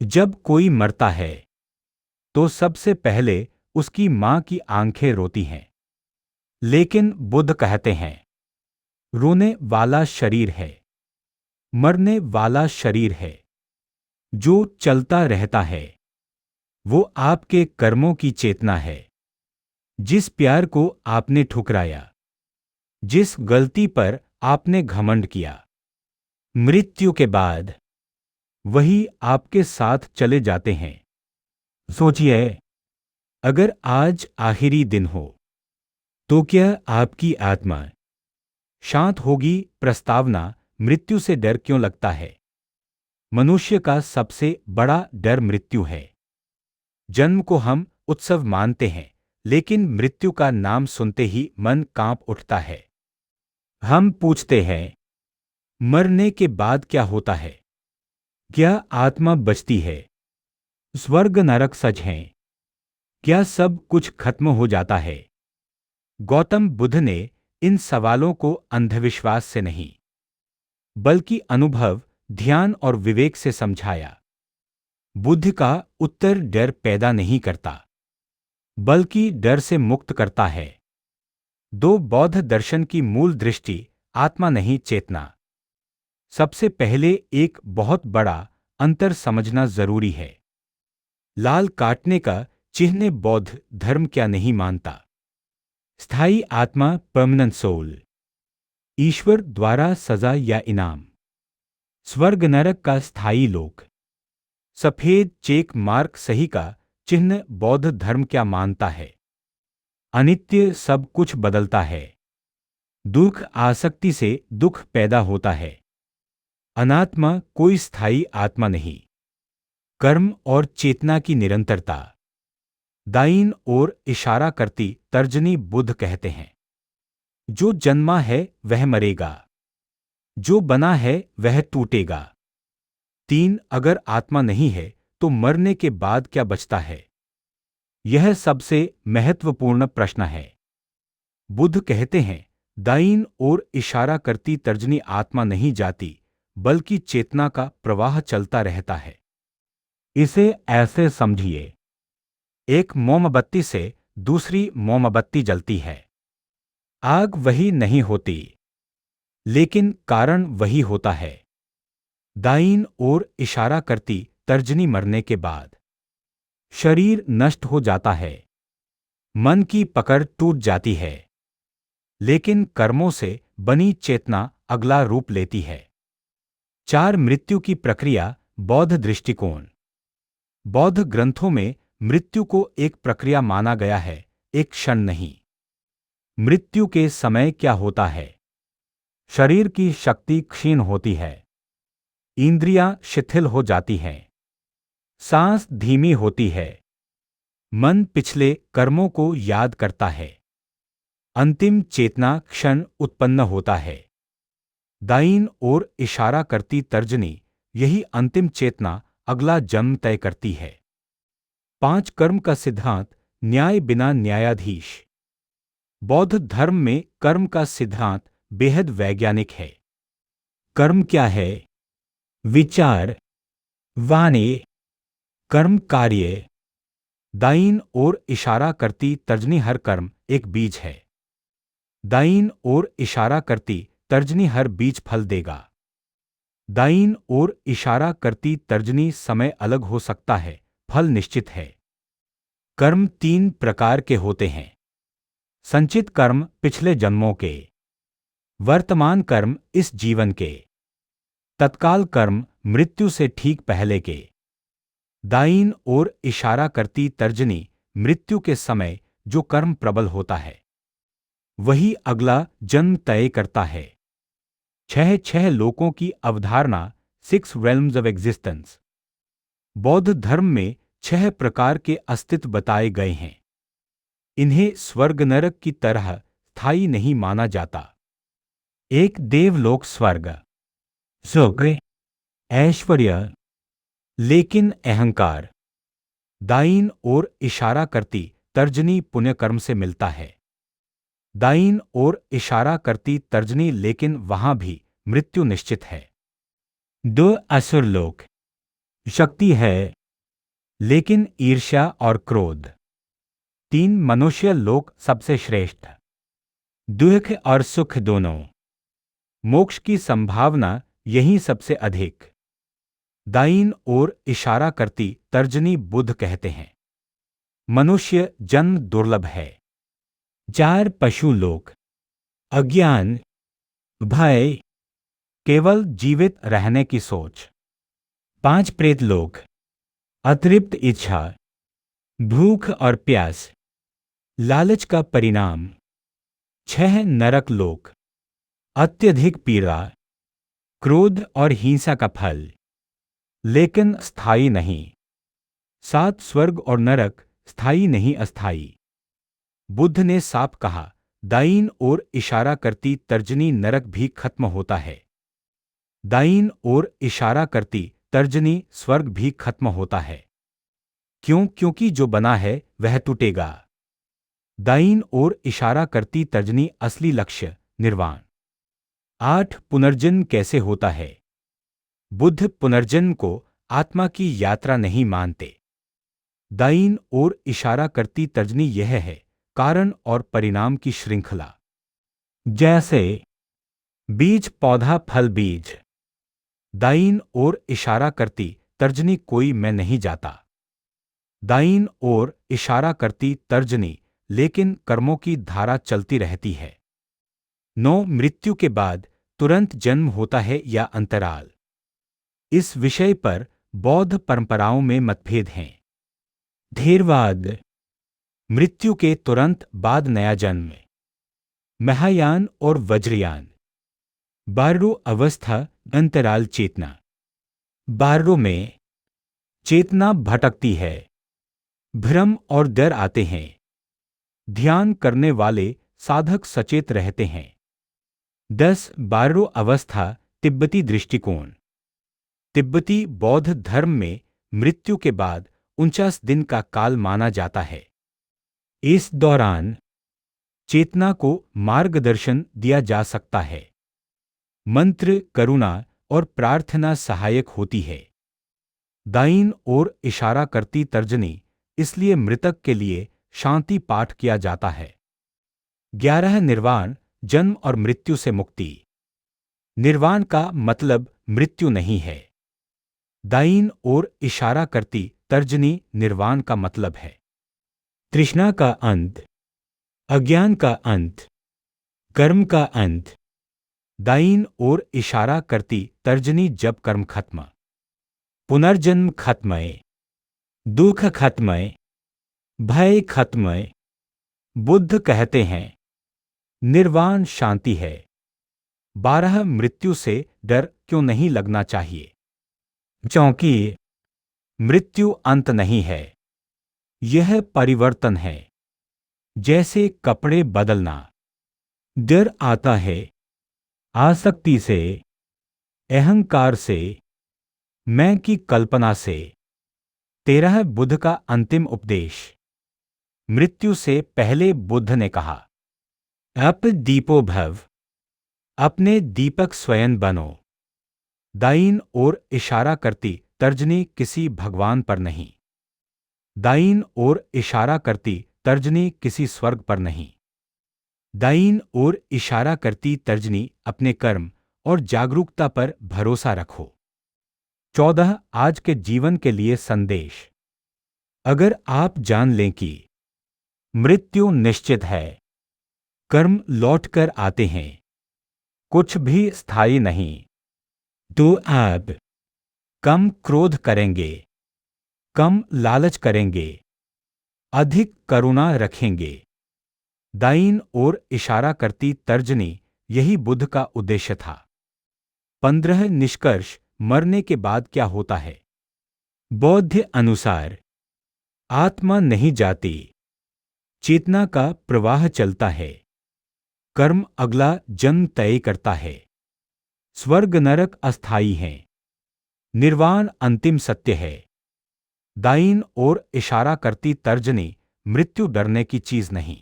जब कोई मरता है तो सबसे पहले उसकी मां की आंखें रोती हैं। लेकिन बुद्ध कहते हैं, रोने वाला शरीर है, मरने वाला शरीर है। जो चलता रहता है वो आपके कर्मों की चेतना है। जिस प्यार को आपने ठुकराया, जिस गलती पर आपने घमंड किया, मृत्यु के बाद वही आपके साथ चले जाते हैं। सोचिए, अगर आज आखिरी दिन हो तो क्या आपकी आत्मा शांत होगी? प्रस्तावना, मृत्यु से डर क्यों लगता है? मनुष्य का सबसे बड़ा डर मृत्यु है। जन्म को हम उत्सव मानते हैं, लेकिन मृत्यु का नाम सुनते ही मन कांप उठता है। हम पूछते हैं, मरने के बाद क्या होता है? क्या आत्मा बचती है? स्वर्ग नरक सच हैं? क्या सब कुछ खत्म हो जाता है? गौतम बुद्ध ने इन सवालों को अंधविश्वास से नहीं, बल्कि अनुभव, ध्यान और विवेक से समझाया। बुद्ध का उत्तर डर पैदा नहीं करता, बल्कि डर से मुक्त करता है। दो बौद्ध दर्शन की मूल दृष्टि, आत्मा नहीं चेतना। सबसे पहले एक बहुत बड़ा अंतर समझना जरूरी है। लाल काटने का चिन्ह बौद्ध धर्म क्या नहीं मानता? स्थायी आत्मा, परमानेंट सोल। ईश्वर द्वारा सजा या इनाम। स्वर्ग नरक का स्थायी लोक। सफेद चेक मार्क सही का चिन्ह बौद्ध धर्म क्या मानता है? अनित्य, सब कुछ बदलता है। दुख, आसक्ति से दुख पैदा होता है। अनात्मा, कोई स्थायी आत्मा नहीं। कर्म और चेतना की निरंतरता। दाईं ओर इशारा करती तर्जनी बुद्ध कहते हैं, जो जन्मा है वह मरेगा, जो बना है वह टूटेगा। 3, अगर आत्मा नहीं है तो मरने के बाद क्या बचता है? यह सबसे महत्वपूर्ण प्रश्न है। बुद्ध कहते हैं, दाईं ओर इशारा करती तर्जनी आत्मा नहीं जाती, बल्कि चेतना का प्रवाह चलता रहता है। इसे ऐसे समझिए, एक मोमबत्ती से दूसरी मोमबत्ती जलती है। आग वही नहीं होती, लेकिन कारण वही होता है। दाईं ओर इशारा करती तर्जनी मरने के बाद शरीर नष्ट हो जाता है, मन की पकड़ टूट जाती है, लेकिन कर्मों से बनी चेतना अगला रूप लेती है। 4, मृत्यु की प्रक्रिया, बौद्ध दृष्टिकोण। बौद्ध ग्रंथों में मृत्यु को एक प्रक्रिया माना गया है, एक क्षण नहीं। मृत्यु के समय क्या होता है? शरीर की शक्ति क्षीण होती है, इंद्रियां शिथिल हो जाती हैं, सांस धीमी होती है, मन पिछले कर्मों को याद करता है। अंतिम चेतना क्षण उत्पन्न होता है। दाईं ओर इशारा करती तर्जनी, यही अंतिम चेतना अगला जन्म तय करती है। 5, कर्म का सिद्धांत, न्याय बिना न्यायाधीश। बौद्ध धर्म में कर्म का सिद्धांत बेहद वैज्ञानिक है। कर्म क्या है? विचार, वाणी, कर्म कार्य। दाईं ओर इशारा करती तर्जनी, हर कर्म एक बीज है। दाईं ओर इशारा करती तर्जनी, हर बीज फल देगा। दाईं ओर इशारा करती तर्जनी, समय अलग हो सकता है, फल निश्चित है। कर्म 3 प्रकार के होते हैं। संचित कर्म, पिछले जन्मों के। वर्तमान कर्म, इस जीवन के। तत्काल कर्म, मृत्यु से ठीक पहले के। दाईं ओर इशारा करती तर्जनी, मृत्यु के समय जो कर्म प्रबल होता है वही अगला जन्म तय करता है। 6 लोकों की अवधारणा, 6 realms of existence। बौद्ध धर्म में 6 प्रकार के अस्तित्व बताए गए हैं। इन्हें स्वर्ग नरक की तरह स्थायी नहीं माना जाता। 1, देवलोक स्वर्ग, सुख, ऐश्वर्य, लेकिन अहंकार। दाईं ओर इशारा करती तर्जनी, पुण्यकर्म से मिलता है। दाईं ओर इशारा करती तर्जनी, लेकिन वहां भी मृत्यु निश्चित है। 2, असुरलोक, शक्ति है, लेकिन ईर्ष्या और क्रोध, 3 मनुष्य लोक सबसे श्रेष्ठ। दुख और सुख दोनों, मोक्ष की संभावना यही सबसे अधिक। दाईं ओर इशारा करती तर्जनी बुद्ध कहते हैं, मनुष्य जन्म दुर्लभ है। 4 पशु लोक, अज्ञान, भय, केवल जीवित रहने की सोच। 5 प्रेत लोक, अतिरिक्त इच्छा, भूख और प्यास, लालच का परिणाम। 6 नरक लोक, अत्यधिक पीड़ा, क्रोध और हिंसा का फल, लेकिन स्थायी नहीं। 7 स्वर्ग और नरक, स्थायी नहीं अस्थायी। बुद्ध ने साफ कहा, दाईं ओर इशारा करती तर्जनी नरक भी खत्म होता है। दाईं ओर इशारा करती तर्जनी स्वर्ग भी खत्म होता है। क्यों? क्योंकि जो बना है वह टूटेगा। दाईं ओर इशारा करती तर्जनी असली लक्ष्य निर्वाण। 8 पुनर्जन्म कैसे होता है? बुद्ध पुनर्जन्म को आत्मा की यात्रा नहीं मानते। दाईं ओर इशारा करती तर्जनी यह है, कारण और परिणाम की श्रृंखला। जैसे बीज पौधा फल बीज। दाईं ओर इशारा करती तर्जनी कोई मैं नहीं जाता। दाईं ओर इशारा करती तर्जनी लेकिन कर्मों की धारा चलती रहती है। 9 मृत्यु के बाद तुरंत जन्म होता है या अंतराल। इस विषय पर बौद्ध परंपराओं में मतभेद हैं। थेरवाद, मृत्यु के तुरंत बाद नया जन्म। महायान और वज्रयान, बाररो अवस्था अंतराल चेतना। बाररो में चेतना भटकती है, भ्रम और डर आते हैं। ध्यान करने वाले साधक सचेत रहते हैं। 10 बाररो अवस्था तिब्बती दृष्टिकोण। तिब्बती बौद्ध धर्म में मृत्यु के बाद 49 दिन का काल माना जाता है। इस दौरान चेतना को मार्गदर्शन दिया जा सकता है। मंत्र, करुणा और प्रार्थना सहायक होती है। दाईं ओर इशारा करती तर्जनी, इसलिए मृतक के लिए शांति पाठ किया जाता है। 11 निर्वाण, जन्म और मृत्यु से मुक्ति। निर्वाण का मतलब मृत्यु नहीं है। दाईं ओर इशारा करती तर्जनी निर्वाण का मतलब है तृष्णा का अंत, अज्ञान का अंत, कर्म का अंत। दाईं ओर इशारा करती तर्जनी जब कर्म खत्म, पुनर्जन्म खत्म, दुख खत्म, भय खत्म। बुद्ध कहते हैं, निर्वाण शांति है। 12 मृत्यु से डर क्यों नहीं लगना चाहिए? क्योंकि मृत्यु अंत नहीं है, यह परिवर्तन है। जैसे कपड़े बदलना। डर आता है आसक्ति से, अहंकार से, मैं की कल्पना से। 13 बुद्ध का अंतिम उपदेश। मृत्यु से पहले बुद्ध ने कहा, अप दीपो भव, अपने दीपक स्वयं बनो। दाईं ओर इशारा करती तर्जनी किसी भगवान पर नहीं। दाईं ओर इशारा करती तर्जनी किसी स्वर्ग पर नहीं। दाईं ओर इशारा करती तर्जनी अपने कर्म और जागरूकता पर भरोसा रखो। 14 आज के जीवन के लिए संदेश। अगर आप जान लें कि मृत्यु निश्चित है, कर्म लौटकर आते हैं, कुछ भी स्थायी नहीं, तो आप कम क्रोध करेंगे, कम लालच करेंगे, अधिक करुणा रखेंगे। दाईं ओर इशारा करती तर्जनी, यही बुद्ध का उद्देश्य था। 15 निष्कर्ष। मरने के बाद क्या होता है? बौद्ध अनुसार आत्मा नहीं जाती, चेतना का प्रवाह चलता है। कर्म अगला जन्म तय करता है। स्वर्ग नरक अस्थायी हैं, निर्वाण अंतिम सत्य है। दाईं ओर इशारा करती तर्जनी, मृत्यु डरने की चीज नहीं।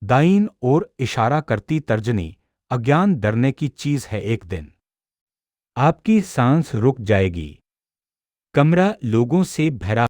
दाईं ओर इशारा करती तर्जनी, अज्ञान डरने की चीज है। एक दिन आपकी सांस रुक जाएगी, कमरा लोगों से भरा